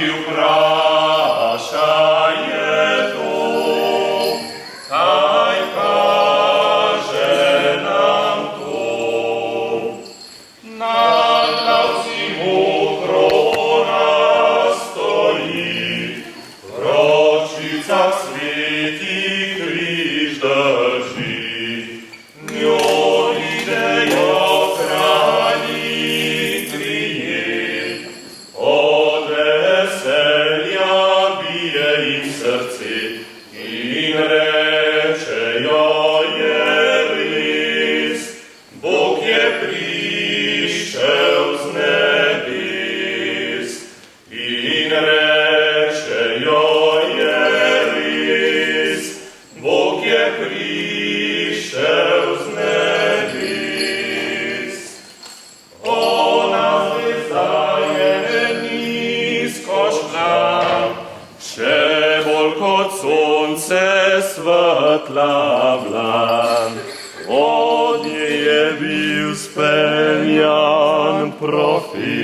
i upraszaje to, kaj każe nam to. Nad mu krona stoi, w rocznicach świętych krzyż drży. Nią idea krani kryje, od weselja bije im serce, im recze Jerys, Bóg je prišel z nebes, in reče Jerys, Bóg je prišel z nebes. Ona zdaje nisko šla, še bolj kot sonce svetla vlan. Od nje je bil speljan profet.